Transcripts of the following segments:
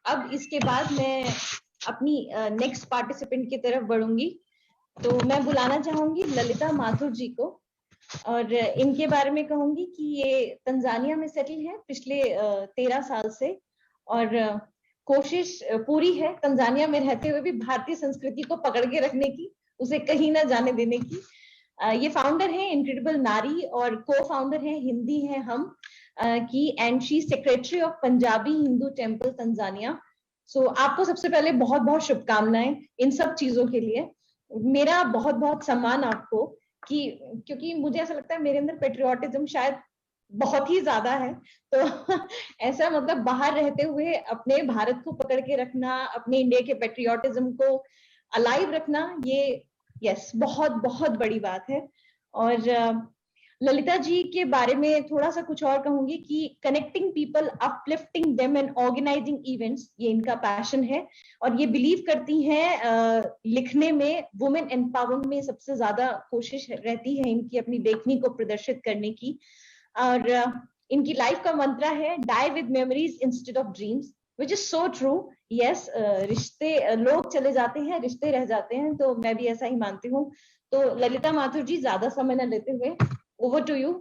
अब इसके बाद मैं अपनी नेक्स्ट पार्टिसिपेंट की तरफ बढ़ूंगी। तो मैं बुलाना चाहूंगी ललिता माथुर जी को, और इनके बारे में कहूंगी कि ये तंजानिया में सेटल है पिछले 13 साल से, और कोशिश पूरी है तंजानिया में रहते हुए भी भारतीय संस्कृति को पकड़ के रखने की, उसे कहीं ना जाने देने की। ये फाउंडर है इनक्रेडिबल नारी, और को फाउंडर है हिंदी है हम की, and she secretary of Punjabi Hindu temple Tanzania. So आपको सबसे पहले बहुत बहुत शुभकामनाएं इन सब चीजों के लिए। मेरा बहुत बहुत सम्मान आपको, कि क्योंकि मुझे ऐसा लगता है मेरे अंदर पेट्रियोटिज्म शायद बहुत ही ज्यादा है। तो ऐसा मतलब बाहर रहते हुए अपने भारत को पकड़ के रखना, अपने इंडिया के पेट्रियोटिज्म को अलाइव रखना, ये यस बहुत बहुत बड़ी बात है। और ललिता जी के बारे में थोड़ा सा कुछ और कहूंगी कि connecting people, uplifting them and organising events, ये इनका पैशन है। और ये बिलीव करती हैं लिखने में, वुमेन एम्पावरमेंट में सबसे ज्यादा कोशिश रहती है इनकी अपनी लेखनी को प्रदर्शित करने की। और इनकी लाइफ का मंत्र है die with memories instead of dreams, which is so true. Yes, रिश्ते, लोग चले जाते हैं, रिश्ते रह जाते हैं, तो मैं भी ऐसा ही मानती हूँ। तो ललिता माथुर जी, ज्यादा समय न लेते हुए ओवर टू यू।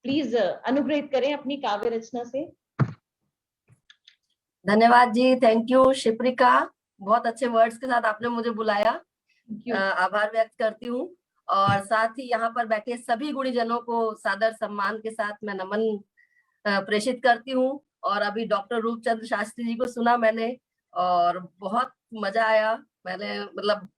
प्लीज अनुग्रहित करें अपनी काव्य रचना से। धन्यवाद जी, थैंक यू शिप्रिका, बहुत अच्छे वर्ड्स के साथ आपने मुझे बुलाया, आभार व्यक्त करती हूँ। और साथ ही यहाँ पर बैठे सभी गुणीजनों को सादर सम्मान के साथ मैं नमन प्रेषित करती हूँ। और अभी डॉक्टर रूपचंद्र शास्त्री जी को सुना मैंने और बहुत मजा आया। मैंने मतलब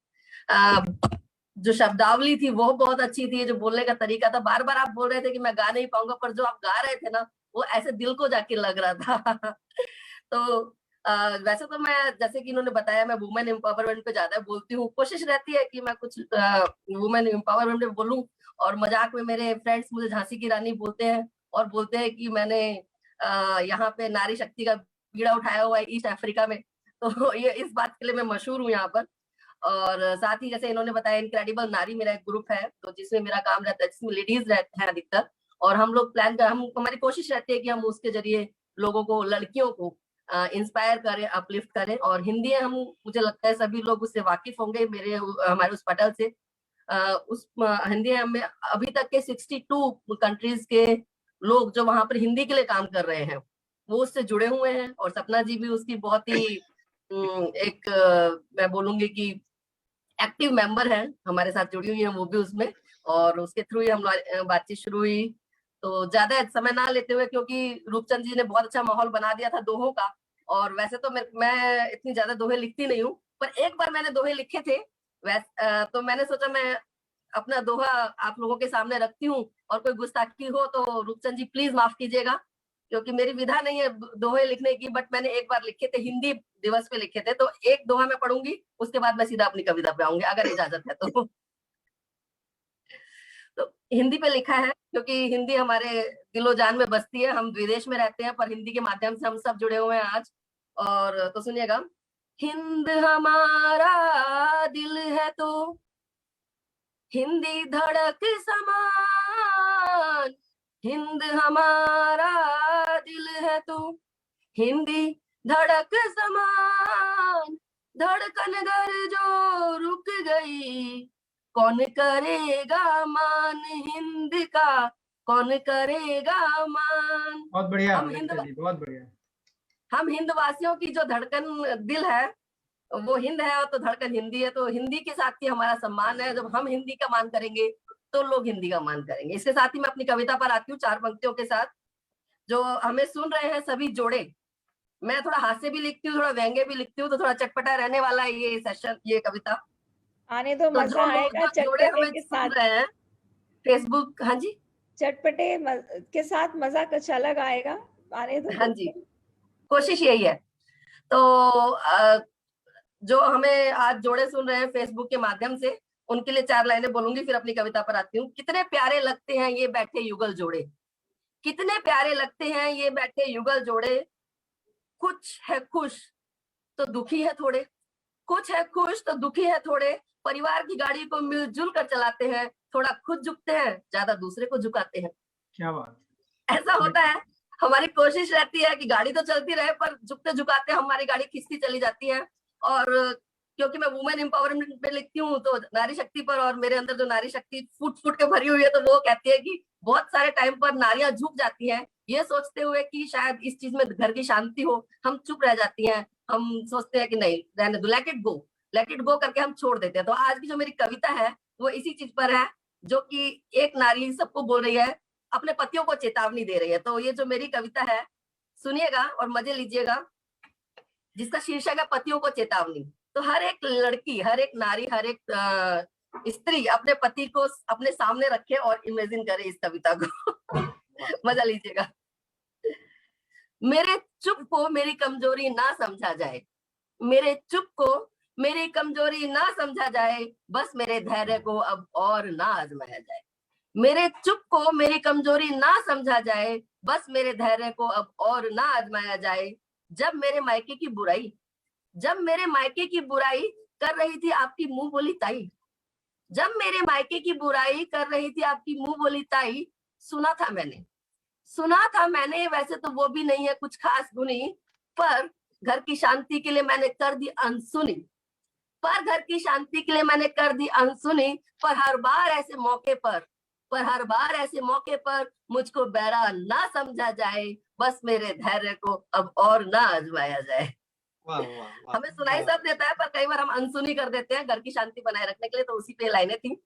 जो शब्दावली थी वो बहुत अच्छी थी, जो बोलने का तरीका था, बार बार आप बोल रहे थे कि मैं गा नहीं पाऊंगा, पर जो आप गा रहे थे ना वो ऐसे दिल को जाके लग रहा था। तो वैसे तो मैं, जैसे कि इन्होंने बताया, मैं वुमेन एम्पावरमेंट पे ज्यादा बोलती हूँ, कोशिश रहती है कि मैं कुछ वुमेन एम्पावरमेंट में बोलूं। और मजाक में मेरे फ्रेंड्स मुझे झांसी की रानी बोलते हैं, और बोलते हैं कि मैंने यहाँ पे नारी शक्ति का बीड़ा उठाया हुआ है ईस्ट अफ्रीका में। तो ये इस बात के लिए मैं मशहूर हूँ यहाँ पर। और साथ ही जैसे इन्होंने बताया, इनक्रेडिबल नारी मेरा एक ग्रुप है, तो जिसमें मेरा काम रहता है, जिसमें लेडीज रहते हैं अधिकतर। और हम लोग हमारी कोशिश रहती है कि हम उसके जरिए लोगों को, लड़कियों को इंस्पायर करें, अपलिफ्ट करें। और हिंदी हम, मुझे लगता है सभी लोग उससे वाकिफ होंगे, हमारे उस पटल से। उस हिंदी में अभी तक के 62 कंट्रीज के लोग जो वहां पर हिंदी के लिए काम कर रहे हैं, वो उससे जुड़े हुए हैं। और सपना जी भी उसकी बहुत ही एक मैं बोलूंगी कि एक्टिव मेंबर है, हमारे साथ जुड़ी हुई है वो भी उसमें। और उसके थ्रू ही हम बातचीत शुरू हुई। तो ज्यादा समय ना लेते हुए, क्योंकि रूपचंद जी ने बहुत अच्छा माहौल बना दिया था दोहों का। और वैसे तो मैं इतनी ज्यादा दोहे लिखती नहीं हूँ, पर एक बार मैंने दोहे लिखे थे। तो मैंने सोचा मैं अपना दोहा आप लोगों के सामने रखती हूँ, और कोई गुस्ताखी हो तो रूपचंद जी प्लीज माफ कीजिएगा, क्योंकि मेरी विधा नहीं है दोहे लिखने की। बट मैंने एक बार लिखे थे, हिंदी दिवस पे लिखे थे। तो एक दोहा मैं पढ़ूंगी, उसके बाद मैं सीधा अपनी कविता पे आऊंगी, अगर इजाजत है तो। तो हिंदी पे लिखा है, क्योंकि हिंदी हमारे दिलो जान में बसती है। हम विदेश में रहते हैं, पर हिंदी के माध्यम से हम सब जुड़े हुए हैं आज। और तो सुनिएगा। हिंद हमारा दिल है तो हिंदी धड़क समान, हिंद हमारा दिल है तो हिंदी धड़क समान, धड़कन घर जो रुक गई, कौन करेगा मान हिंद का, कौन करेगा मान। बहुत बढ़िया, बहुत बढ़िया। हम हिंद वासियों की जो धड़कन दिल है वो हिंद है, और तो धड़कन हिंदी है। तो हिंदी के साथ ही हमारा सम्मान है। जब हम हिंदी का मान करेंगे तो लोग हिंदी का मान करेंगे। इसके साथ ही मैं अपनी कविता पर आती हूँ 4 पंक्तियों के साथ। जो हमें सुन रहे हैं सभी जोड़े, मैं थोड़ा हास्य भी लिखती हूँ, थोड़ा व्यंग्य भी लिखती हूँ, तो थोड़ा चटपटा रहने वाला है ये सेशन, ये कविता। आने दो, तो मजा आएगा। जोड़े हमें सुन रहे हैं फेसबुक, हाँ जी, चटपटे के साथ मजा कुछ अलग आएगा, आने दो। हाँ जी, कोशिश यही है। तो जो हमें आज जोड़े सुन रहे हैं फेसबुक के माध्यम से, उनके लिए 4 लाइनें बोलूंगी, फिर अपनी कविता पर आती हूँ। कितने प्यारे लगते हैं ये बैठे युगल जोड़े, कितने प्यारे लगते हैं ये बैठे युगल जोड़े, कुछ है खुश तो दुखी है थोड़े, कुछ है खुश तो दुखी है थोड़े, परिवार की गाड़ी को मिलजुल कर चलाते हैं, थोड़ा खुद झुकते हैं, ज्यादा दूसरे को झुकाते हैं। क्या बात, ऐसा होता है। हमारी कोशिश रहती है कि गाड़ी तो चलती रहे पर झुकते झुकाते हमारी गाड़ी खिंचती चली जाती है। और क्योंकि मैं वुमेन एम्पावरमेंट पे लिखती हूँ तो नारी शक्ति पर, और मेरे अंदर जो नारी शक्ति फूट फूट के भरी हुई है, तो वो कहती है कि बहुत सारे टाइम पर नारियां झुक जाती हैं, ये सोचते हुए कि शायद इस चीज में घर की शांति हो, हम चुप रह जाती हैं। हम सोचते हैं कि नहीं रहने दो, लेट इट गो करके हम छोड़ देते हैं। तो आज की जो मेरी कविता है वो इसी चीज पर है, जो कि एक नारी सबको बोल रही है, अपने पतियों को चेतावनी दे रही है। तो ये जो मेरी कविता है सुनिएगा और मजे लीजिएगा, जिसका शीर्षक है पतियों को चेतावनी। तो हर एक लड़की, हर एक नारी, हर एक स्त्री अपने पति को अपने सामने रखे और इमेजिन करे इस कविता को। मजा लीजिएगा। मेरे चुप को मेरी कमजोरी ना समझा जाए, मेरे चुप को मेरी कमजोरी ना समझा जाए, बस मेरे धैर्य को अब और ना आजमाया जाए। मेरे चुप को मेरी कमजोरी ना समझा जाए, बस मेरे धैर्य को अब और ना आजमाया जाए। जब मेरे मायके की बुराई, जब मेरे मायके की बुराई कर रही थी आपकी मुंह बोली ताई, जब मेरे मायके की बुराई कर रही थी आपकी मुंह बोली ताई, सुना था मैंने वैसे तो वो भी नहीं है कुछ खास गुनी, पर घर की शांति के लिए मैंने कर दी अनसुनी, पर घर की शांति के लिए मैंने कर दी अनसुनी। पर हर बार ऐसे मौके पर मुझको बैरा ना समझा जाए, बस मेरे धैर्य को अब और ना आजमाया जाए। वाह वाह वाह, हमें सुनाई सब देता है पर कई बार हम अनसुनी कर देते हैं घर की शांति बनाए रखने के लिए। तो उसी पे लाइनें थी,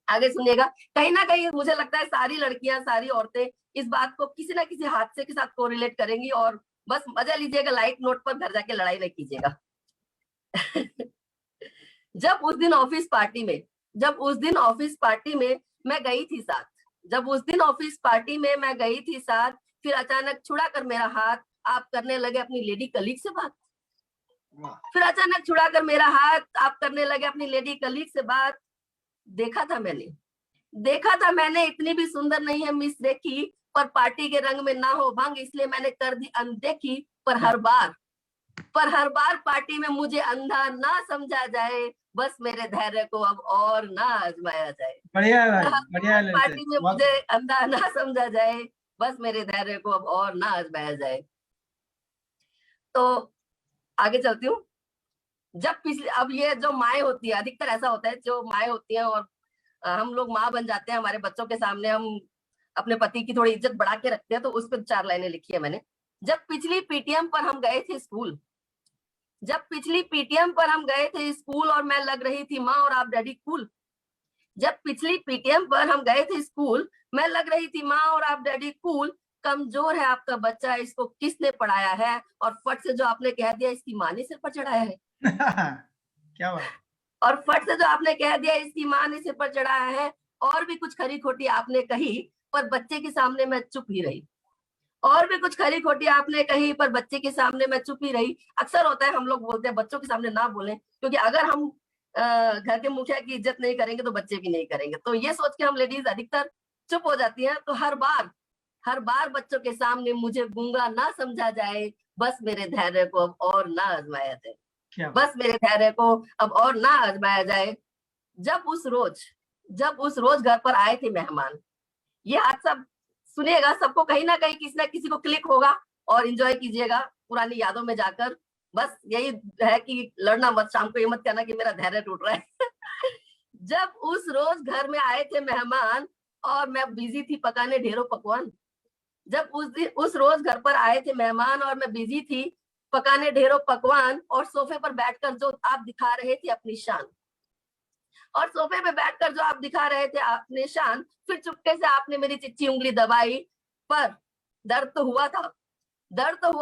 आगे सुनिएगा। कहीं ना कहीं मुझे लगता है सारी लड़कियां, सारी औरतें इस बात को किसी ना किसी हादसे के साथ कोरिलेट करेंगी, और बस मजा लीजिएगा, लाइट नोट पर घर जाके लड़ाई नहीं कीजिएगा। जब उस दिन ऑफिस पार्टी में मैं गई थी साथ, जब उस दिन ऑफिस पार्टी में मैं गई थी साथ, फिर अचानक छुड़ा कर मेरा हाथ आप करने लगे अपनी लेडी कलीग से बात, फिर अचानक छुड़ा कर मेरा हाथ आप करने लगे अपनी लेडी कलीग से बात। देखा था मैंने इतनी भी सुंदर नहीं है मिस देखी, पर पार्टी के रंग में ना हो भंग इसलिए मैंने कर दी अनदेखी। पर हर बार पार्टी में मुझे अंधा ना समझा जाए, बस मेरे धैर्य को अब और ना आजमाया जाए। बढ़िया है भाई, बढ़िया है। पार्टी में मुझे अंधा ना समझा जाए, बस मेरे धैर्य को अब और ना आजमाया जाए। तो आगे चलती हूँ। जब पिछले, अब ये जो माए होती है, अधिकतर ऐसा होता है जो माए होती है और हम लोग माँ बन जाते हैं, हमारे बच्चों के सामने हम अपने पति की थोड़ी इज्जत बढ़ा के रखते हैं। तो उस पर 4 लाइनें लिखी है मैंने। जब पिछली पीटीएम पर हम गए थे स्कूल और मैं लग रही थी माँ और आप डैडी कूल, जब पिछली पीटीएम पर हम गए थे स्कूल मैं लग रही थी माँ और आप डैडी कूल, कमजोर है आपका बच्चा इसको किसने पढ़ाया है, और फट से जो आपने कह दिया इसकी माँ ने सिर पर चढ़ाया है। क्या बात। और फट से जो आपने कह दिया इसकी माँ ने सिर पर चढ़ाया है। और भी कुछ खरी खोटी आपने कही पर बच्चे के सामने मैं चुप ही रही, और भी कुछ खरी खोटी आपने कही पर बच्चे के सामने मैं चुप ही रही। अक्सर होता है हम लोग बोलते हैं बच्चों के सामने ना बोलें, क्योंकि अगर हम घर के मुखिया की इज्जत नहीं करेंगे तो बच्चे भी नहीं करेंगे। तो ये सोच के हम लेडीज अधिकतर चुप हो जाती हैं। तो हर बार बच्चों के सामने मुझे गूंगा ना समझा जाए, बस मेरे धैर्य को अब और ना आजमाया जाए, बस मेरे धैर्य को अब और ना आजमाया जाए। जब उस रोज घर पर आए थे मेहमान, ये हादसा सुनिएगा, सबको कहीं ना कहीं किसी ना किसी को क्लिक होगा और एंजॉय कीजिएगा पुरानी यादों में जाकर। बस यही है कि लड़ना मत, शाम को ये मत कहना कि मेरा धैर्य टूट रहा है। जब उस रोज घर में आए थे मेहमान और मैं बिजी थी पकाने ढेरों पकवान, जब उस रोज घर पर आए थे मेहमान और मैं बिजी थी पकाने ढेरों पकवान, और सोफे पर बैठकर जो आप दिखा रहे थे अपनी शान, और सोफे पे बैठकर जो आप दिखा रहे थे अपने शान, फिर चुपके से आपने मेरी चिच्ची उंगली दबाई। पर दर्द तो हुआ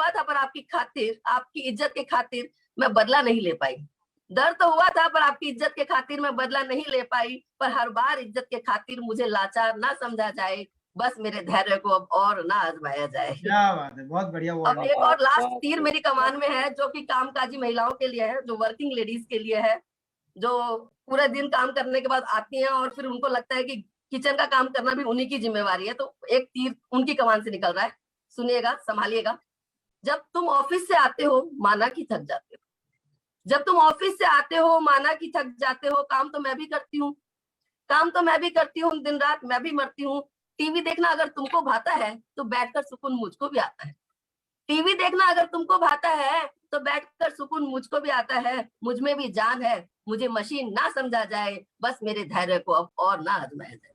था पर आपकी खातिर, आपकी इज्जत के खातिर मैं बदला नहीं ले पाई। दर्द तो हुआ था पर आपकी इज्जत के खातिर मैं बदला नहीं ले पाई। पर हर बार इज्जत के खातिर मुझे लाचार ना समझा जाए, बस मेरे धैर्य को अब और ना आजमाया जाए। क्या बात है, बहुत बढ़िया। अब एक और लास्ट तीर मेरी कमान में है, जो कि कामकाजी महिलाओं के लिए है, जो वर्किंग लेडीज के लिए है, जो पूरे दिन काम करने के बाद आती हैं और फिर उनको लगता है कि किचन का काम करना भी उन्हीं की जिम्मेवारी है। तो एक तीर उनकी कमान से निकल रहा है, सुनिएगा, संभालिएगा। जब तुम ऑफिस से आते हो माना कि थक जाते हो, जब तुम ऑफिस से आते हो माना कि थक जाते हो, काम तो मैं भी करती हूँ दिन रात मैं भी मरती हूँ, टीवी देखना अगर तुमको भाता है तो बैठकर सुकून मुझको भी आता है। टीवी देखना अगर तुमको भाता है तो बैठकर सुकून मुझको भी आता है। मुझ में भी जान है, मुझे मशीन ना समझा जाए, बस मेरे धैर्य को अब और ना आजमाया जाए।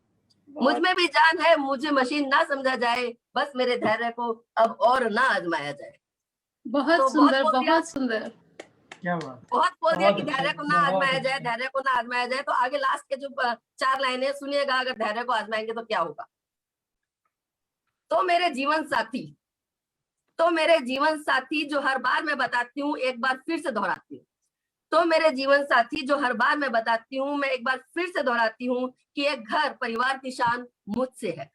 मुझ में भी जान है, मुझे मशीन ना समझा जाए, बस मेरे धैर्य को अब और ना आजमाया जाए। बहुत तो सुंदर, बोल दिया, बहुत सुंदर। क्या बात, बहुत बोल दिया कि बहुत धैर्य अच्छा, को ना बहुत आजमाया जाए, अच्छा। धैर्य को ना आजमाया जाए। तो आगे लास्ट के जो 4 लाइनें सुनिएगा, अगर धैर्य को आजमाएंगे तो क्या होगा। तो मेरे जीवन साथी जो हर बार मैं बताती हूँ, एक बार फिर से दोहराती हूँ। तो मेरे जीवन साथी जो हर बार मैं बताती हूँ, मैं एक बार फिर से दोहराती हूँ कि ये घर परिवार की शान मुझसे है।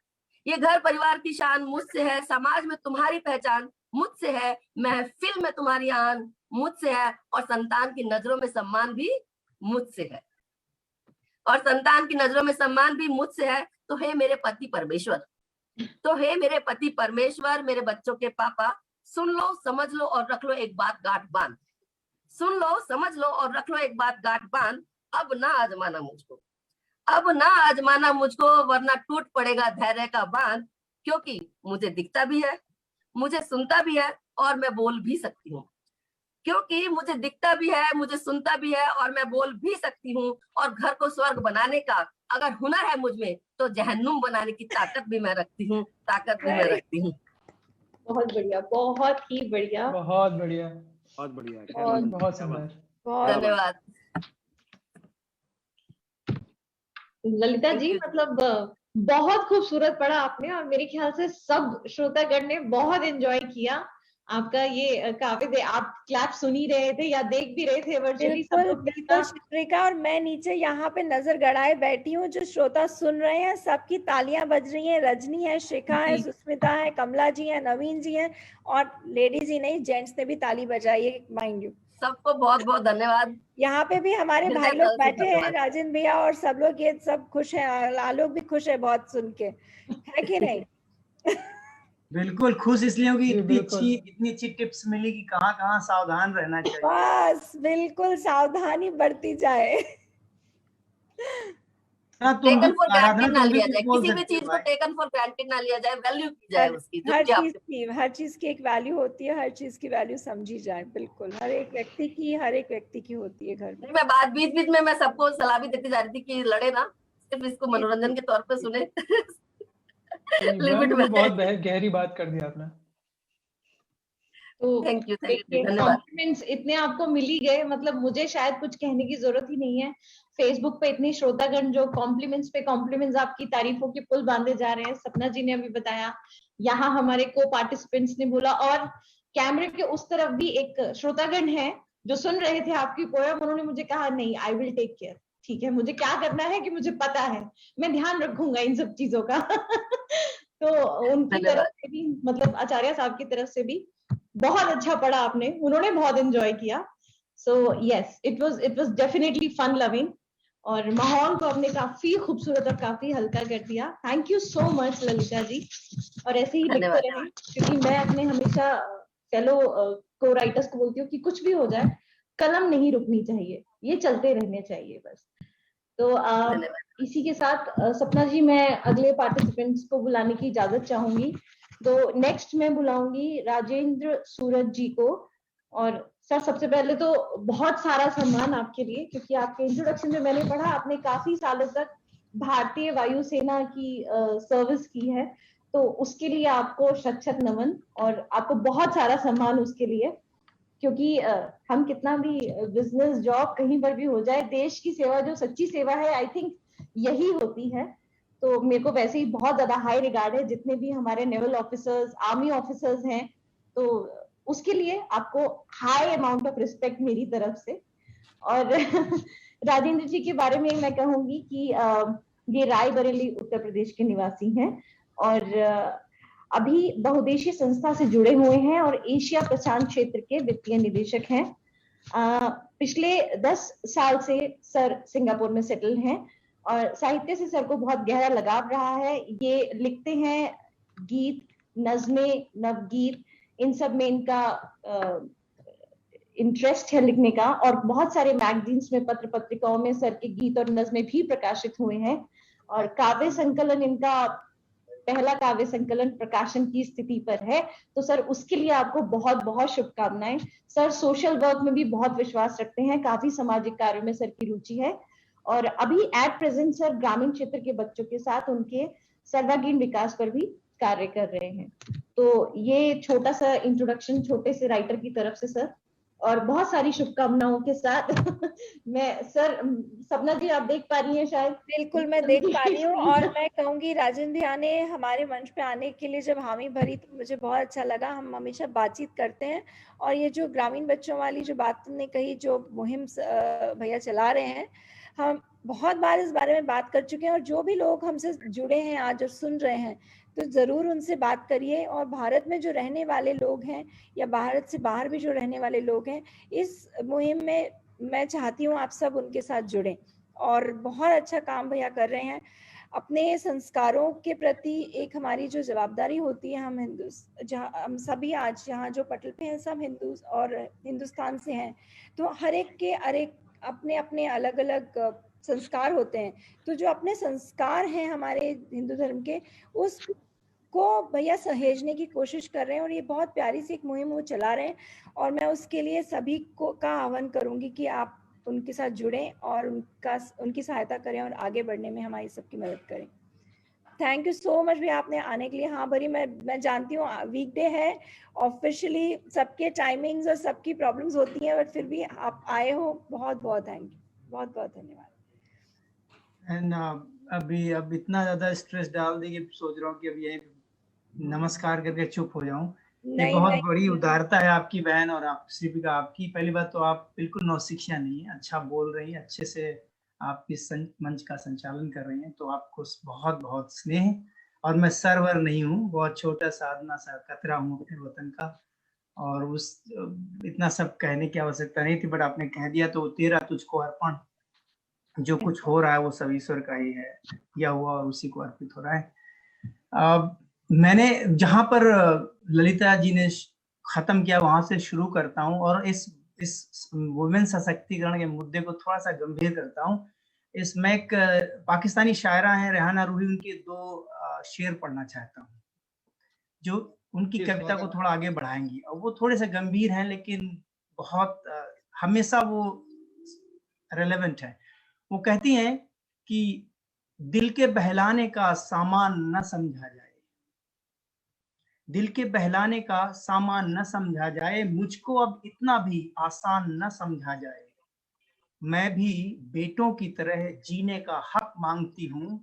ये घर परिवार की शान मुझसे है। समाज में तुम्हारी पहचान मुझसे है। महफिल में तुम्हारी आन मुझसे है। और संतान की नजरों में सम्मान भी मुझसे है। और संतान की नजरों में सम्मान भी मुझसे है। तो हे मेरे पति परमेश्वर, तो हे मेरे पति परमेश्वर, मेरे बच्चों के पापा, सुन लो, समझ लो और रख लो एक बात गांठ बांध। सुन लो, समझ लो और रख लो एक बात गांठ बांध। अब ना आजमाना मुझको, अब ना आजमाना मुझको, वरना टूट पड़ेगा धैर्य का बांध। क्योंकि मुझे दिखता भी है, मुझे सुनता भी है और मैं बोल भी सकती हूँ। क्योंकि मुझे दिखता भी है, मुझे सुनता भी है और मैं बोल भी सकती हूँ। और घर को स्वर्ग बनाने का अगर हुनर है मुझ में, तो जहन्नुम बनाने की ताकत भी मैं रखती हूँ, ताकत भी मैं रखती हूँ। बहुत बढ़िया, बहुत ही बढ़िया। बहुत बढ़िया, बहुत बढ़िया, बहुत सुंदर। धन्यवाद ललिता जी, Thank you. मतलब बहुत खूबसूरत पढ़ा आपने, और मेरे ख्याल से सब श्रोतागण ने बहुत एंजॉय किया आपका ये काव्य। आप क्लैप सुन ही रहे थे या देख भी रहे थे वर्चुअली सब बिल्कुल लोग बिल्कुल शिप्रिका, और मैं नीचे यहाँ पे नजर गड़ाए बैठी हूँ। जो श्रोता सुन रहे हैं सबकी तालियां बज रही हैं। रजनी है, शिखा है, जी। सुस्मिता है, कमला जी है, नवीन जी हैं, और लेडीज ही नहीं जेंट्स ने भी ताली बजाई है, माइंड यू। सबको बहुत बहुत धन्यवाद। यहाँ पे भी हमारे हृदय भाई तल लोग से बैठे हैं, धन्यवाद। राजेंद्र भैया और सब लोग, ये सब खुश हैं, आलोक भी खुश है बहुत सुन के, है कि नहीं? बिल्कुल खुश इसलिए होगी, जी, बिल्कुल। इतनी अच्छी टिप्स मिली कि कहाँ कहाँ सावधान रहना चाहिए। बस बिल्कुल सावधानी बढ़ती जाए। हाँ, तुम भी टेकन फॉर आराधना, ग्रांटेड ना तुम भी लिया कुछ जाए, बोल किसी भी सकती हो चीज को भाई। टेकन फॉर ग्रांटेड ना लिया जाए, वैल्यू की जाए उसकी, जो भी आपके। हर चीज की एक वैल्यू होती है, हर चीज की वैल्यू समझी जाए। बिल्कुल हर एक व्यक्ति की होती है घर में। नहीं, मैं बात बीच बीच में मैं सबको सलाह भी देती जा रही थी कि लड़े ना, सिर्फ इसको मनोरंजन के तौर पे सुने। लिमिट में। बहुत गहरी बात कर दी आपने। तो थैंक यू, देखिए, धन्यवाद। कॉम्प्लीमेंट्स इतने आपको मिल ही गए, मतलब मुझे शायद कुछ कहने की जरूरत ही नहीं है। फेसबुक पे इतने श्रोतागण जो कॉम्प्लीमेंट्स पे कॉम्प्लीमेंट्स, आपकी तारीफों के पुल बांधे जा रहे हैं। सपना जी ने अभी बताया, यहाँ हमारे को पार्टिसिपेंट्स ने बोला, और कैमरे के उस तरफ भी एक श्रोतागण है जो सुन रहे थे आपकी पोयम। उन्होंने मुझे कहा, नहीं, आई विल टेक केयर। ठीक है, मुझे क्या करना है कि मुझे पता है, मैं ध्यान रखूंगा इन सब चीजों का। तो उनकी तरफ से भी, मतलब आचार्य साहब की तरफ से भी बहुत अच्छा पढ़ा आपने, उन्होंने बहुत एंजॉय किया। So yes, it was definitely fun loving, और माहौल को आपने काफी खूबसूरत और काफी हल्का कर दिया। Thank you so much Lalita ji, और ऐसे ही लिखते रहें, क्योंकि मैं अपने हमेशा फेलो को राइटर्स को बोलती हूँ कि कुछ भी हो जाए, कलम नहीं रुकनी चाहिए, ये चलते रहने चाहिए बस। तो इसी के साथ सपना जी, मैं अगले पार्टिसिपेंट्स को बुलाने की इजाजत चाहूंगी। तो नेक्स्ट मैं बुलाऊंगी राजेंद्र सूरज जी को। और सर, सबसे पहले तो बहुत सारा सम्मान आपके लिए, क्योंकि आपके इंट्रोडक्शन में मैंने पढ़ा आपने काफी सालों तक भारतीय वायुसेना की सर्विस की है। तो उसके लिए आपको शत शत नमन, और आपको बहुत सारा सम्मान उसके लिए। क्योंकि हम कितना भी बिजनेस जॉब कहीं पर भी हो जाए, देश की सेवा जो सच्ची सेवा है, आई थिंक यही होती है। तो मेरे को वैसे ही बहुत ज्यादा हाई रिगार्ड है जितने भी हमारे नेवल ऑफिसर्स, आर्मी ऑफिसर्स हैं। तो उसके लिए आपको हाई अमाउंट ऑफ रिस्पेक्ट मेरी तरफ से। और राजेंद्र जी के बारे में मैं कहूंगी कि ये रायबरेली उत्तर प्रदेश के निवासी हैं, और अभी बहुउद्देशीय संस्था से जुड़े हुए हैं, और एशिया प्रशांत क्षेत्र के वित्तीय निदेशक हैं। पिछले 10 साल से सर सिंगापुर में सेटल हैं, और साहित्य से सर को बहुत गहरा लगाव रहा है। ये लिखते हैं गीत, नज़में, नवगीत, इन सब में इनका इंटरेस्ट है लिखने का, और बहुत सारे मैगजीन्स में, पत्र पत्रिकाओं में सर के गीत और नज़में भी प्रकाशित हुए हैं। और काव्य संकलन इनका पहला काव्य संकलन प्रकाशन की स्थिति पर है। तो सर उसके लिए आपको बहुत बहुत शुभकामनाएं। सर सोशल वर्क में भी बहुत विश्वास रखते हैं, काफी सामाजिक कार्यों में सर की रुचि है, और अभी एट प्रेजेंट सर ग्रामीण क्षेत्र के बच्चों के साथ उनके सर्वांगीण विकास पर भी कार्य कर रहे हैं। तो ये छोटा सा इंट्रोडक्शन छोटे से राइटर की तरफ से सर, और बहुत सारी शुभकामनाओं के साथ मैं सर, सपना जी आप देख पा रही हैं शायद? बिल्कुल मैं देख पा रही हूँ, और मैं कहूंगी राजन भैया ने हमारे मंच पे आने के लिए जब हामी भरी तो मुझे बहुत अच्छा लगा। हम हमेशा बातचीत करते हैं, और ये जो ग्रामीण बच्चों वाली जो बात तुमने कही, जो मुहिम भैया चला रहे हैं, हम बहुत बार इस बारे में बात कर चुके हैं, और जो भी लोग हमसे जुड़े हैं आज और सुन रहे हैं तो जरूर उनसे बात करिए। और भारत में जो रहने वाले लोग हैं या भारत से बाहर भी जो रहने वाले लोग हैं, इस मुहिम में मैं चाहती हूँ आप सब उनके साथ जुड़ें, और बहुत अच्छा काम भैया कर रहे हैं। अपने संस्कारों के प्रति एक हमारी जो जवाबदारी होती है, हम सभी आज यहाँ जो पटल पे हैं सब हिंदू और हिंदुस्तान से हैं, तो हर एक के अपने अपने अलग अलग संस्कार होते हैं। तो जो अपने संस्कार हैं हमारे हिंदू धर्म के, उसको भैया सहेजने की कोशिश कर रहे हैं, और ये बहुत प्यारी सी एक मुहिम वो चला रहे हैं, और मैं उसके लिए सभी को का आह्वान करूंगी कि आप उनके साथ जुड़ें और उनकी सहायता करें और आगे बढ़ने में हमारी सबकी मदद करें। थैंक यू सो मच भैया आपने आने के लिए। हाँ भरी, मैं जानती हूँ वीकडे है, ऑफिशियली सबके टाइमिंग्स और सबकी प्रॉब्लम्स होती हैं, बट फिर भी आप आए हो, बहुत बहुत थैंक यू, बहुत बहुत धन्यवाद। एंड अब इतना ज्यादा स्ट्रेस डाल दी कि सोच रहा हूँ कि अब ये नमस्कार करके चुप हो जाऊं। ये बहुत बड़ी उदारता है आपकी बहन और आप शिप्रिका आपकी। पहली बात तो आप बिल्कुल नौसिखिया नहीं है, अच्छा बोल रही है, अच्छे से आप इस मंच का संचालन कर रही हैं, तो आपको बहुत बहुत स्नेह। और मैं सरवर नहीं हूँ, बहुत छोटा साधना सा कतरा हूँ अपने वतन का, और उस इतना सब कहने की आवश्यकता नहीं थी, बट आपने कह दिया तो तेरा तुझको अर्पण। जो कुछ हो रहा है वो सब ईश्वर का ही है, या हुआ और उसी को अर्पित हो रहा है। मैंने जहां पर ललिता जी ने खत्म किया वहां से शुरू करता हूं, और इस वुमेन सशक्तिकरण के मुद्दे को थोड़ा सा गंभीर करता हूं। इसमें एक पाकिस्तानी शायरा है रेहाना रूही, उनके 2 शेर पढ़ना चाहता हूं जो उनकी कविता को थोड़ा आगे बढ़ाएंगी, और वो थोड़े से गंभीर हैं लेकिन बहुत हमेशा वो रेलेवेंट है। वो कहती हैं कि दिल के बहलाने का सामान न समझा जाए, दिल के बहलाने का सामान न समझा जाए, मुझको अब इतना भी आसान न समझा जाए। मैं भी बेटों की तरह जीने का हक मांगती हूँ,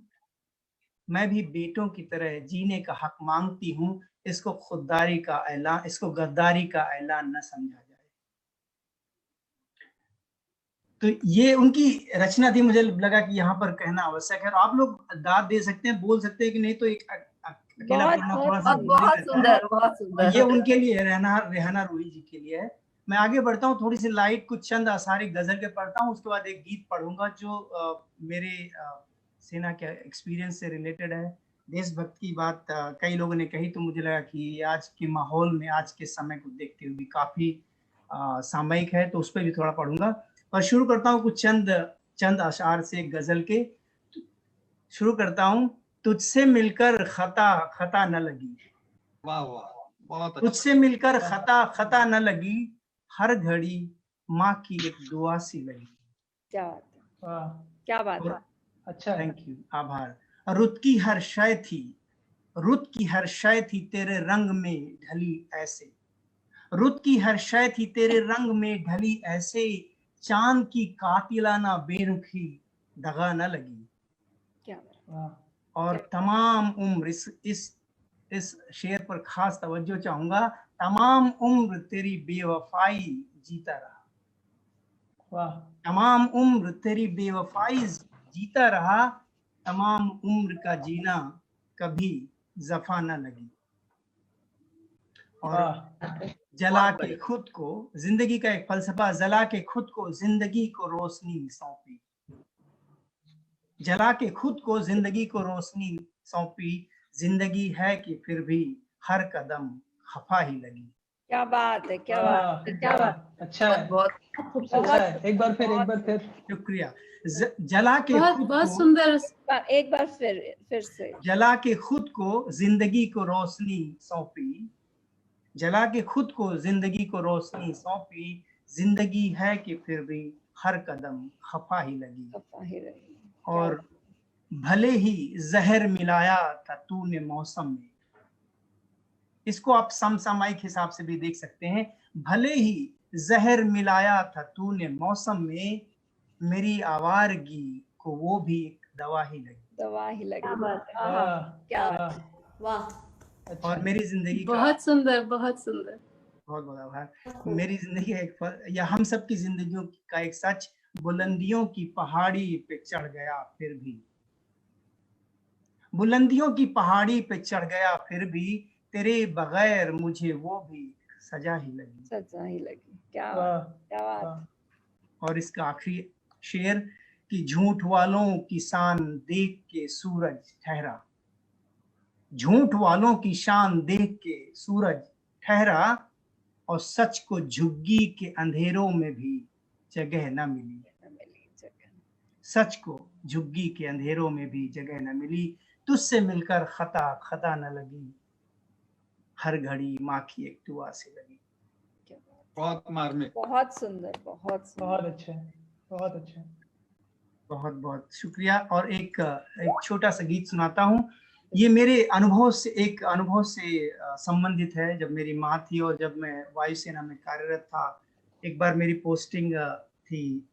मैं भी बेटों की तरह जीने का हक मांगती हूँ। इसको खुददारी का ऐलान, इसको गद्दारी का ऐलान न समझा जाए। तो ये उनकी रचना थी, मुझे लगा कि यहाँ पर कहना आवश्यक है। और आप लोग दाद दे सकते हैं, बोल सकते हैं कि नहीं तो एक अकेला पढ़ना थोड़ा सा बहुत सुंदर, बहुत सुंदर। ये उनके लिए है, रेहाना रूही जी के लिए है। मैं आगे बढ़ता हूँ, थोड़ी सी लाइट कुछ चंद आसारी गजल के पढ़ता हूँ, उसके बाद एक गीत पढ़ूंगा जो मेरे सेना के एक्सपीरियंस से रिलेटेड है। देशभक्ति की बात कई लोगों ने कही, तो मुझे लगा कि आज के माहौल में, आज के समय को देखते हुए काफी सामयिक है, तो उस पर भी थोड़ा पढ़ूंगा। और शुरू करता हूँ कुछ चंद अशार से गजल के। शुरू करता हूँ, तुझसे मिलकर खता न लगी, वाह वाह, बहुत अच्छा। तुझसे मिलकर खता न लगी, हर घड़ी माँ की एक दुआ सी लगी। क्या बात है, क्या बात है, अच्छा, थैंक यू, आभार। रुत की हर शय थी तेरे रंग में ढली ऐसे, रुत की हर शय थी तेरे रंग में ढली ऐसे, चांद की कातिलाना बेरुखी दगा न लगी। क्या बात। और तमाम उम्र, इस शेर पर खास तवज्जो चाहूंगा, तमाम उम्र तेरी बेवफाई जीता रहा, वाह, तमाम उम्र तेरी बेवफाई जीता रहा, तमाम उम्र का जीना कभी जफा न लगी। और जला के खुद को, जिंदगी का एक फलसफा, जला के खुद को जिंदगी को रोशनी सौंपी, जला के खुद को जिंदगी को रोशनी सौंपी, जिंदगी है कि फिर भी हर कदम खफा ही लगी। क्या बात है, क्या बात है, क्या बात अच्छा है, बहुत अच्छा है। एक बार फिर शुक्रिया। जला के बहुत खुद बहुत को, सुंदर। एक बार फिर से। जला के खुद को जिंदगी को रोशनी सौंपी, जला के खुद को जिंदगी को रोशनी सौंपी, जिंदगी है कि फिर भी हर कदम खफा ही लगी, खफा ही रही। और भले ही जहर मिलाया था तूने मौसम में। इसको आप समसामयिक हिसाब से भी देख सकते हैं। भले ही जहर मिलाया था तूने मौसम में, मेरी आवारगी को वो भी एक दवा ही लगी, दवा ही लगी। क्या बात है, आहा, क्या वाह, वाह। और मेरी जिंदगी का बहुत सुंदर, बहुत सुंदर। बहुत बहुत आभार। मेरी जिंदगी का या हम सब की जिंदगियों का एक सच, बुलंदियों की पहाड़ी पे चढ़ गया फिर भी, बुलंदियों की पहाड़ी पे चढ़ गया फिर भी, तेरे बगैर मुझे वो भी सजा ही लगी। सजा ही लगी। क्या वाह, बात, क्या बात। वाह। और इसका आखिरी शेर कि झूठ वालों की शान देख के सूरज ठहरा, झूठ वालों की शान देख के सूरज ठहरा, और सच को झुग्गी के अंधेरों में भी जगह न मिली, सच को झुग्गी के अंधेरों में भी जगह न मिली, तुझसे मिलकर खता खता न लगी, हर घड़ी माँ की एक दुआ से लगी। बहुत मार्मिक, बहुत सुंदर, बहुत सुंदर। बहुत अच्छे, बहुत अच्छे। बहुत बहुत शुक्रिया। और एक छोटा सा गीत सुनाता हूँ। ये मेरे अनुभव से, एक अनुभव से संबंधित है। जब मेरी माँ थी और जब मैं वायुसेना में कार्यरत था, एक बार मेरी पोस्टिंग थी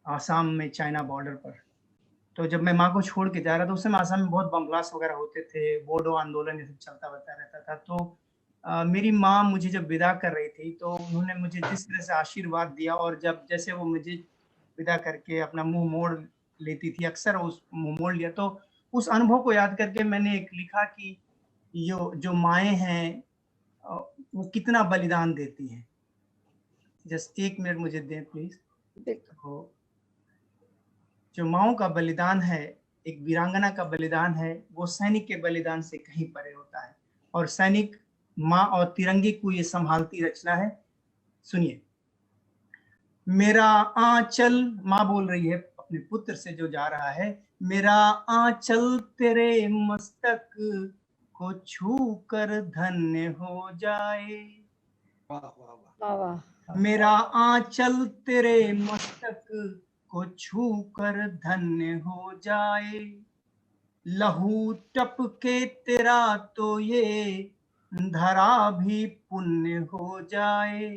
आसाम में चाइना बॉर्डर पर। तो जब मैं माँ को छोड़ के जा रहा था, उस समय आसाम में बहुत बम ब्लास्ट वगैरह होते थे, बोडो आंदोलन ये सब चलता रहता था। तो मेरी माँ मुझे जब विदा कर रही थी, तो उन्होंने मुझे जिस तरह से आशीर्वाद दिया, और जब जैसे वो मुझे विदा करके अपना मुंह मोड़ लेती थी, अक्सर उस मुंह मोड़ लिया, तो उस अनुभव को याद करके मैंने एक लिखा कि जो माएँ हैं वो कितना बलिदान देती हैं। जस्ट 1 मिनट मुझे दें प्लीज। तो जो माओं का बलिदान है, एक वीरांगना का बलिदान है, वो सैनिक के बलिदान से कहीं परे होता है। और सैनिक माँ और तिरंगे को ये संभालती रचना है। सुनिए। मेरा आंचल, माँ बोल रही है अपने पुत्र से जो जा रहा है, मेरा आंचल तेरे मस्तक को छू कर धन्य हो जाए, वाह वाह वाह, मेरा आंचल तेरे मस्तक को छू कर धन्य हो जाए, लहू टपके तेरा तो ये धरा भी पुण्य हो जाए,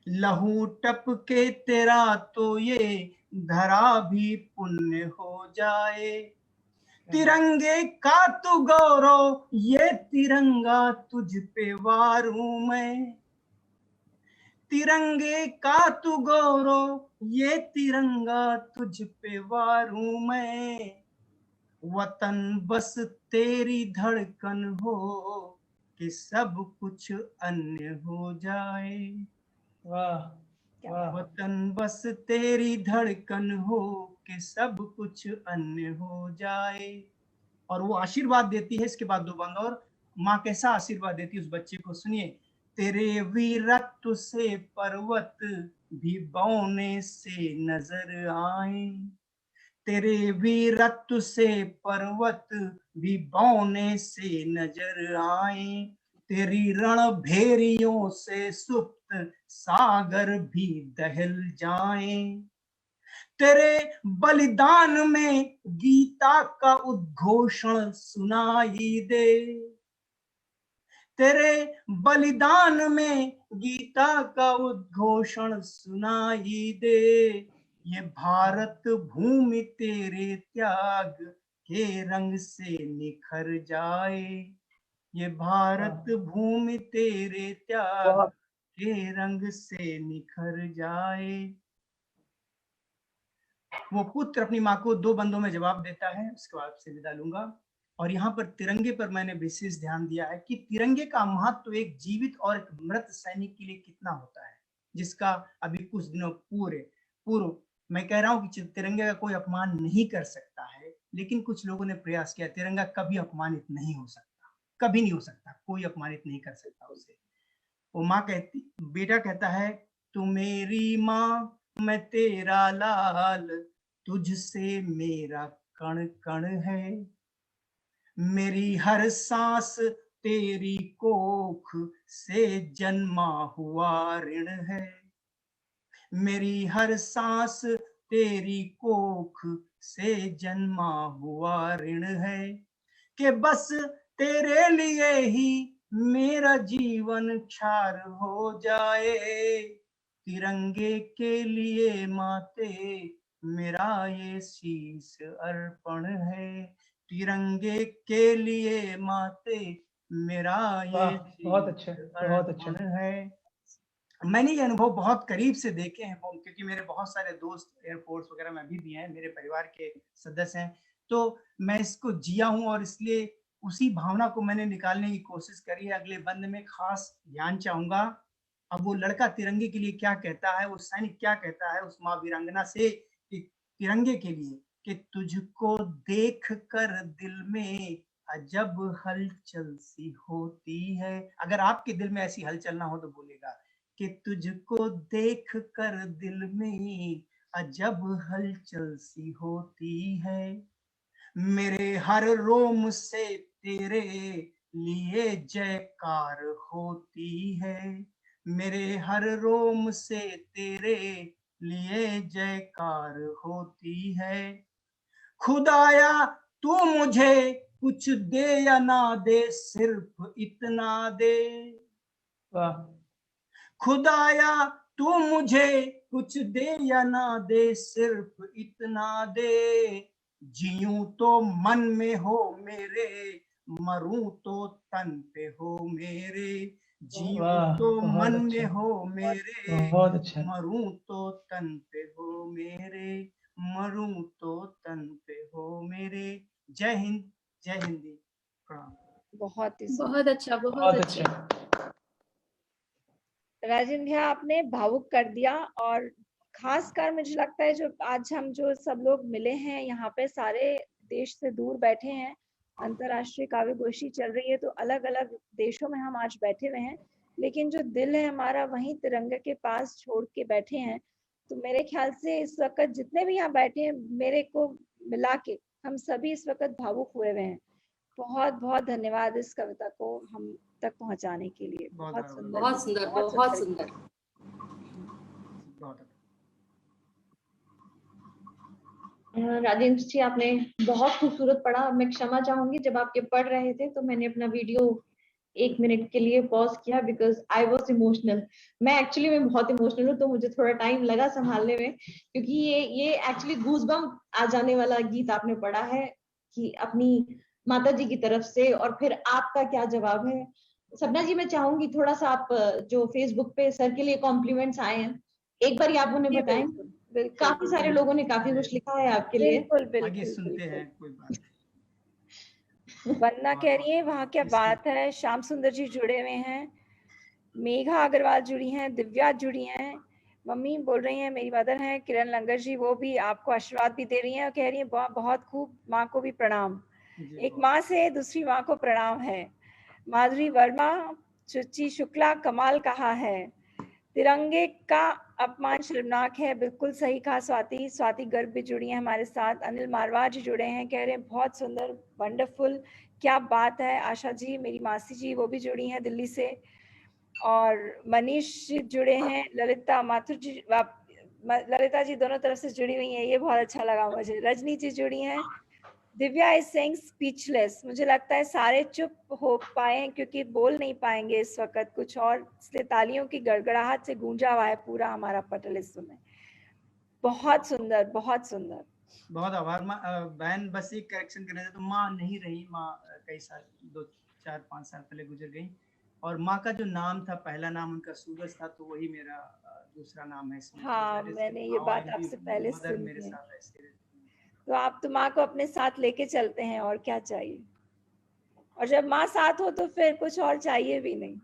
लहू टपके तेरा तो ये धरा भी पुण्य हो जाए, तिरंगे का तू गौरव ये तिरंगा तुझ पे वारूं मैं, तिरंगे का तू गौरव ये तिरंगा तुझ पे वारूं मैं, वतन बस तेरी धड़कन हो कि सब कुछ अन्य हो जाए, वाह, वाह। वतन बस तेरी धड़कन हो कि सब कुछ अन्य हो जाए। और वो आशीर्वाद देती है। इसके बाद 2 बंद और माँ कैसा आशीर्वाद देती है उस बच्चे को, सुनिए। तेरे वीरत्व से पर्वत भी बौने से नजर आए, तेरे वीरत्व से पर्वत भी बौने से नजर आए, तेरी रणभेरियों से सुप्त सागर भी दहल जाएं, तेरे बलिदान में गीता का उद्घोषण सुनाई दे, तेरे बलिदान में गीता का उद्घोषण सुनाई दे, ये भारत भूमि तेरे त्याग के रंग से निखर जाए, ये भारत भूमि तेरे त्याग के रंग से निखर जाए। वो पुत्र अपनी माँ को 2 बंदों में जवाब देता है। उसके बाद से विदा लूंगा। और यहाँ पर तिरंगे पर मैंने विशेष ध्यान दिया है कि तिरंगे का महत्व एक जीवित और एक मृत सैनिक के लिए कितना होता है, जिसका अभी कुछ दिनों पूर्व मैं कह रहा हूँ कि तिरंगे का कोई अपमान नहीं कर सकता है, लेकिन कुछ लोगों ने प्रयास किया। तिरंगा कभी अपमानित नहीं हो सकता, कभी नहीं हो सकता, कोई अपमानित नहीं कर सकता उसे। वो माँ कहती, बेटा कहता है तू मेरी माँ मैं तेरा लाल, तुझसे मेरा कण कण है, मेरी हर सांस तेरी कोख से जन्मा हुआ ऋण है, मेरी हर सांस तेरी कोख से जन्मा हुआ ऋण है, कि बस तेरे लिए ही मेरा जीवन क्षार हो जाए, तिरंगे के लिए माते मेरा ये शीश अर्पण है, तिरंगे के लिए माते मेरा ये बहुत अच्छे, बहुत अच्छे। अर्पण है। मैंने ये अनुभव बहुत करीब से देखे हैं, क्योंकि मेरे बहुत सारे दोस्त एयरफोर्स वगैरह में अभी भी हैं, मेरे परिवार के सदस्य हैं, तो मैं इसको जिया हूं और इसलिए उसी भावना को मैंने निकालने की कोशिश करी है। अगले बंद में खास ध्यान चाहूंगा, अब वो लड़का तिरंगे के लिए क्या कहता है, वो सैनिक क्या कहता है उस माँ वीरांगना से तिरंगे के लिए, कि तुझको देख कर दिल में अजब हलचल सी होती है। अगर आपके दिल में ऐसी हलचल ना हो तो बोलेगा कि तुझको देख कर दिल में अजब हलचल सी होती है, मेरे हर रोम से तेरे लिए जयकार होती है, मेरे हर रोम से तेरे लिए जयकार होती है, खुदाया तू मुझे कुछ दे या ना दे सिर्फ इतना दे, वाह, खुदाया तू मुझे कुछ दे या ना दे सिर्फ इतना दे, जीऊं तो मन में हो मेरे, मरूं तो तन पे हो मेरे, जीऊं तो मन में हो मेरे, बहुत अच्छा। मरूं तो तन पे हो मेरे, मरूं तो तन पे हो मेरे। जय हिंद, जय हिंदी, प्रणाम। बहुत ही बहुत अच्छा, बहुत अच्छा। राजेंद्र भैया आपने भावुक कर दिया, और खासकर मुझे लगता है जो आज हम जो सब लोग मिले हैं यहाँ पे, सारे देश से दूर बैठे हैं, अंतर्राष्ट्रीय काव्य गोष्ठी चल रही है, तो अलग अलग देशों में हम आज बैठे हुए हैं, लेकिन जो दिल है हमारा वहीं तिरंगे के पास छोड़ के बैठे हैं। तो मेरे ख्याल से इस वक्त जितने भी यहाँ बैठे हैं, मेरे को मिला के हम सभी इस वक्त भावुक हुए हुए हैं। बहुत बहुत धन्यवाद इस कविता को हम तक पहुंचाने के लिए। बहुत सुंदर, बहुत सुंदर, बहुत सुंदर। राजेंद्र जी आपने बहुत खूबसूरत पढ़ा। मैं क्षमा चाहूंगी, जब आप ये पढ़ रहे थे तो मैंने अपना वीडियो 1 मिनट के लिए पॉज किया, बिकॉज आई वॉज इमोशनल। मैं एक्चुअली मैं बहुत इमोशनल हूँ, तो मुझे थोड़ा टाइम लगा संभालने में, क्योंकि ये एक्चुअली गूज़बम्प आ जाने वाला गीत आपने पढ़ा है, कि अपनी माता जी की तरफ से, और फिर आपका क्या जवाब है। सपना जी, मैं चाहूंगी थोड़ा सा आप जो फेसबुक पे सर के लिए कॉम्प्लीमेंट्स आए हैं, एक बार आप उन्हें बताएं। काफी सारे लोगों ने काफी कुछ लिखा है आपके लिए। बिल्कुल आगे सुनते हैं, कोई बात नहीं। वंदना कह रही है वहाँ क्या बात है, श्याम सुंदर जी जुड़े हुए हैं, मेघा अग्रवाल जुड़ी हैं, दिव्या जुड़ी हैं, मम्मी बोल रही हैं, मेरी मदर हैं किरण लंगर जी, वो भी आपको आशीर्वाद भी दे रही हैं और कह रही हैं बहुत खूब, माँ को भी प्रणाम। एक माँ से दूसरी माँ को प्रणाम है। माधुरी वर्मा, सुचि शुक्ला, कमाल कहा है, तिरंगे का अपमान शर्मनाक है, बिल्कुल सही कहा स्वाति। स्वाति गर्ग भी जुड़ी हैं हमारे साथ। अनिल मारवाह जी जुड़े हैं, कह रहे हैं बहुत सुंदर, वंडरफुल, क्या बात है। आशा जी, मेरी मासी जी, वो भी जुड़ी हैं दिल्ली से। और मनीष जी जुड़े हैं, ललिता माथुर जी, ललिता जी दोनों तरफ से जुड़ी हुई हैं, ये बहुत अच्छा लगा मुझे। रजनी जी जुड़ी हैं। दिव्या इज सेइंग स्पीचलेस, मुझे लगता है सारे चुप हो पाए क्योंकि बोल नहीं पाएंगे इस वक्त कुछ और, इसलिए तालियों की गड़गड़ाहट से गूंजा हुआ है पूरा हमारा पटल इस समय। बहुत सुंदर, बहुत सुंदर। बहुत आभार बहन। बस एक करेक्शन करना था, तो माँ नहीं रही, माँ कई साल 2-4-5 साल पहले गुजर गई, और माँ का जो नाम था, पहला नाम उनका सूरज था, तो वही मेरा दूसरा नाम है। हाँ, मैंने ये बात आपसे पहले सुनी है। तो आप तो माँ को अपने साथ लेके चलते हैं, और क्या चाहिए, और जब माँ साथ हो तो फिर कुछ और चाहिए भी नहीं।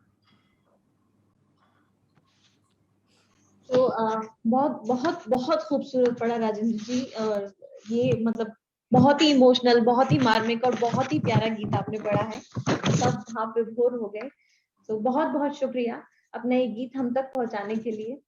तो बहुत बहुत बहुत खूबसूरत पढ़ा राजेंद्र जी, और ये मतलब बहुत ही इमोशनल, बहुत ही मार्मिक और बहुत ही प्यारा गीत आपने पढ़ा है, सब भाव विभोर हो गए। तो बहुत बहुत शुक्रिया। अपना ये गीत हम तक पहुंचाने के लिए।